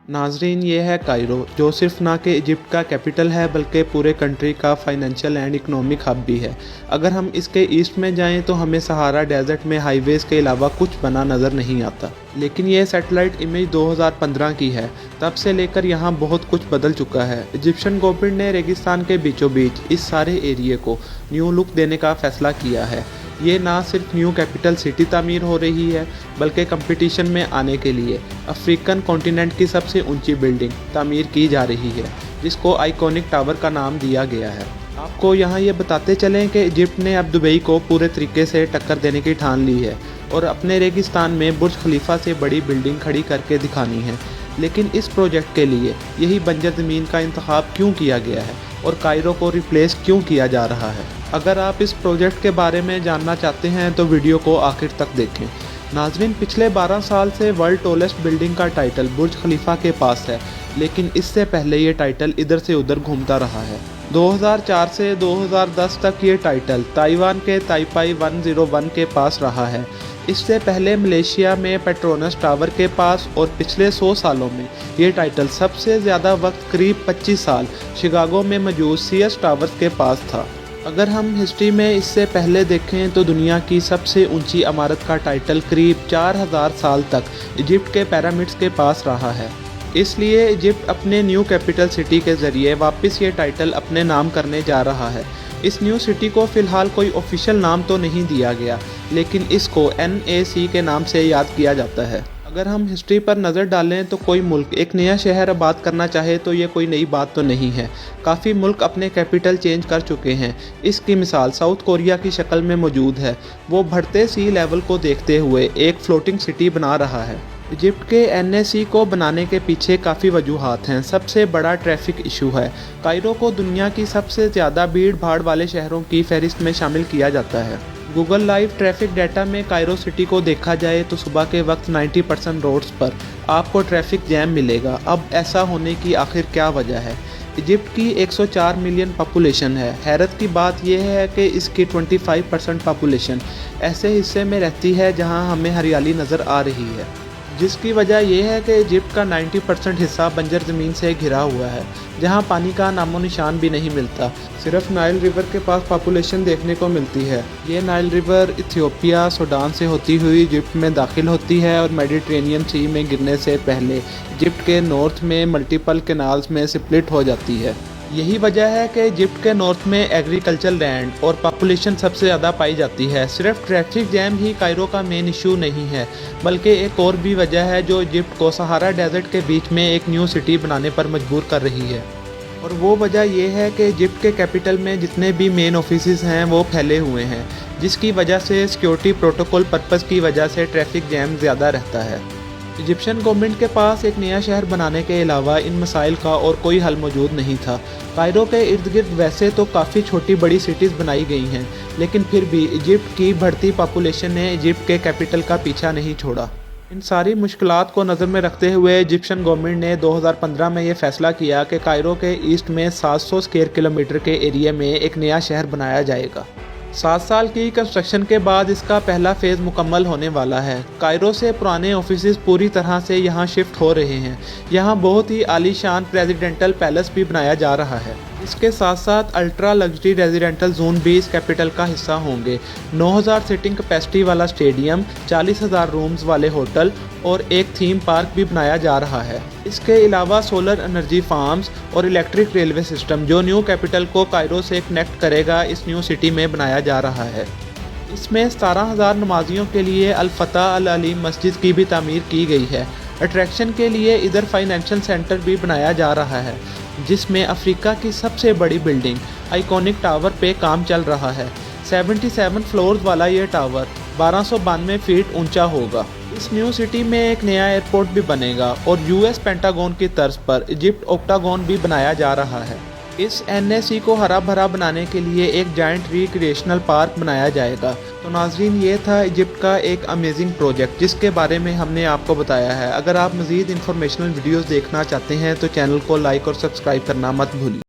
नाजरीन, ये है कायरो, जो सिर्फ ना कि इजिप्ट का कैपिटल है बल्कि पूरे कंट्री का फाइनेंशियल एंड इकोनॉमिक हब भी है। अगर हम इसके ईस्ट में जाएं तो हमें सहारा डेजर्ट में हाईवेज़ के अलावा कुछ बना नज़र नहीं आता। लेकिन ये सैटेलाइट इमेज 2015 की है। तब से लेकर यहाँ बहुत कुछ बदल चुका है। इजिप्शियन गवर्नमेंट ने रेगिस्तान के बीचों बीच इस सारे एरिए को न्यू लुक देने का फैसला किया है। ये ना सिर्फ न्यू कैपिटल सिटी तामीर हो रही है बल्कि कंपटीशन में आने के लिए अफ्रीकन कॉन्टिनेंट की सबसे ऊंची बिल्डिंग तामीर की जा रही है, जिसको आइकॉनिक टावर का नाम दिया गया है। आपको यहाँ ये बताते चलें कि इजिप्ट ने अब दुबई को पूरे तरीके से टक्कर देने की ठान ली है और अपने रेगिस्तान में बुर्ज खलीफा से बड़ी बिल्डिंग खड़ी करके दिखानी है। लेकिन इस प्रोजेक्ट के लिए यही बंजर ज़मीन का इंतखाब क्यों किया गया है और कायरो को रिप्लेस क्यों किया जा रहा है? अगर आप इस प्रोजेक्ट के बारे में जानना चाहते हैं तो वीडियो को आखिर तक देखें। नाजरीन, पिछले 12 साल से वर्ल्ड टॉलेस्ट बिल्डिंग का टाइटल बुर्ज खलीफा के पास है, लेकिन इससे पहले ये टाइटल इधर से उधर घूमता रहा है। 2004 से 2010 तक ये टाइटल ताइवान के ताइपाई 101 के पास रहा है। इससे पहले मलेशिया में पेट्रोनस टावर के पास और पिछले 100 सालों में ये टाइटल सबसे ज़्यादा वक्त करीब 25 साल शिकागो में मौजूद सीएस टावर्स के पास था। अगर हम हिस्ट्री में इससे पहले देखें तो दुनिया की सबसे ऊंची इमारत का टाइटल करीब 4000 साल तक इजिप्ट के पिरामिड्स के पास रहा है। इसलिए इजिप्ट अपने न्यू कैपिटल सिटी के ज़रिए वापस ये टाइटल अपने नाम करने जा रहा है। इस न्यू सिटी को फ़िलहाल कोई ऑफिशियल नाम तो नहीं दिया गया, लेकिन इसको NAC के नाम से याद किया जाता है। अगर हम हिस्ट्री पर नज़र डालें तो कोई मुल्क एक नया शहर आबाद करना चाहे तो ये कोई नई बात तो नहीं है। काफ़ी मुल्क अपने कैपिटल चेंज कर चुके हैं। इसकी मिसाल साउथ कोरिया की शक्ल में मौजूद है। वो बढ़ते सी लेवल को देखते हुए एक फ्लोटिंग सिटी बना रहा है। इजिप्ट के NAC को बनाने के पीछे काफ़ी वजूहात हैं। सबसे बड़ा ट्रैफिक इशू है। कायरो को दुनिया की सबसे ज़्यादा भीड़ भाड़ वाले शहरों की फहरिस्त में शामिल किया जाता है। गूगल लाइव ट्रैफिक डाटा में कायरो सिटी को देखा जाए तो सुबह के वक्त 90% रोड्स पर आपको ट्रैफिक जैम मिलेगा। अब ऐसा होने की आखिर क्या वजह है? इजिप्ट की 104 मिलियन पॉपुलेशन है। हैरत की बात यह है कि इसकी 25% पॉपुलेशन ऐसे हिस्से में रहती है जहां हमें हरियाली नज़र आ रही है, जिसकी वजह यह है कि इजिप्ट का 90% हिस्सा बंजर ज़मीन से घिरा हुआ है, जहां पानी का नामो निशान भी नहीं मिलता। सिर्फ नाइल रिवर के पास पॉपुलेशन देखने को मिलती है। ये नाइल रिवर इथियोपिया, सूडान से होती हुई इजिप्ट में दाखिल होती है और मेडिटेरेनियन सी में गिरने से पहले इजिप्ट के नॉर्थ में मल्टीपल कैनाल्स में स्प्लिट हो जाती है। यही वजह है कि इजिप्ट के नॉर्थ में एग्रीकल्चर लैंड और पॉपुलेशन सबसे ज़्यादा पाई जाती है। सिर्फ ट्रैफिक जैम ही कायरो का मेन इशू नहीं है, बल्कि एक और भी वजह है जो इजिप्ट को सहारा डेजर्ट के बीच में एक न्यू सिटी बनाने पर मजबूर कर रही है। और वो वजह यह है कि इजिप्ट के कैपिटल में जितने भी मेन ऑफिसेज हैं वो फैले हुए हैं, जिसकी वजह से सिक्योरिटी प्रोटोकॉल पर्पज़ की वजह से ट्रैफिक जैम ज़्यादा रहता है। इजिप्शियन गवर्नमेंट के पास एक नया शहर बनाने के अलावा इन मसाइल का और कोई हल मौजूद नहीं था। कायरो के इर्द गिर्द वैसे तो काफ़ी छोटी बड़ी सिटीज़ बनाई गई हैं, लेकिन फिर भी इजिप्ट की बढ़ती पॉपुलेशन ने इजिप्ट के कैपिटल का पीछा नहीं छोड़ा। इन सारी मुश्किलात को नज़र में रखते हुए इजिप्शियन गवर्नमेंट ने 2015 में ये फैसला किया कि कायरो के ईस्ट में 700 स्क्वायर किलोमीटर के एरिया में एक नया शहर बनाया जाएगा। 7 साल की कंस्ट्रक्शन के बाद इसका पहला फेज़ मुकम्मल होने वाला है। कायरो से पुराने ऑफिसेज पूरी तरह से यहाँ शिफ्ट हो रहे हैं। यहाँ बहुत ही आलीशान प्रेसिडेंटल पैलेस भी बनाया जा रहा है। इसके साथ साथ अल्ट्रा लग्जरी रेजिडेंटल जोन भी इस कैपिटल का हिस्सा होंगे। 9000 सीटिंग कैपेसिटी वाला स्टेडियम, 40,000 रूम्स वाले होटल और एक थीम पार्क भी बनाया जा रहा है। इसके अलावा सोलर एनर्जी फार्म्स और इलेक्ट्रिक रेलवे सिस्टम जो न्यू कैपिटल को कायरो से कनेक्ट करेगा इस न्यू सिटी में बनाया जा रहा है। इसमें 17,000 नमाजियों के लिए अल-फतह अल-अलीम मस्जिद की भी तामीर की गई है। अट्रैक्शन के लिए इधर फाइनेंशियल सेंटर भी बनाया जा रहा है, जिसमें अफ्रीका की सबसे बड़ी बिल्डिंग आइकॉनिक टावर पे काम चल रहा है। 77 फ्लोर्स वाला ये टावर 1292 फीट ऊंचा होगा। इस न्यू सिटी में एक नया एयरपोर्ट भी बनेगा और US पेंटागन की तर्ज पर इजिप्ट ऑक्टागन भी बनाया जा रहा है। इस NAC को हरा भरा बनाने के लिए एक जायंट रिक्रिएशनल पार्क बनाया जाएगा। तो नाजरीन, ये था इजिप्ट का एक अमेजिंग प्रोजेक्ट जिसके बारे में हमने आपको बताया है। अगर आप मज़ीद इंफॉर्मेशनल वीडियोस देखना चाहते हैं तो चैनल को लाइक और सब्सक्राइब करना मत भूलिए।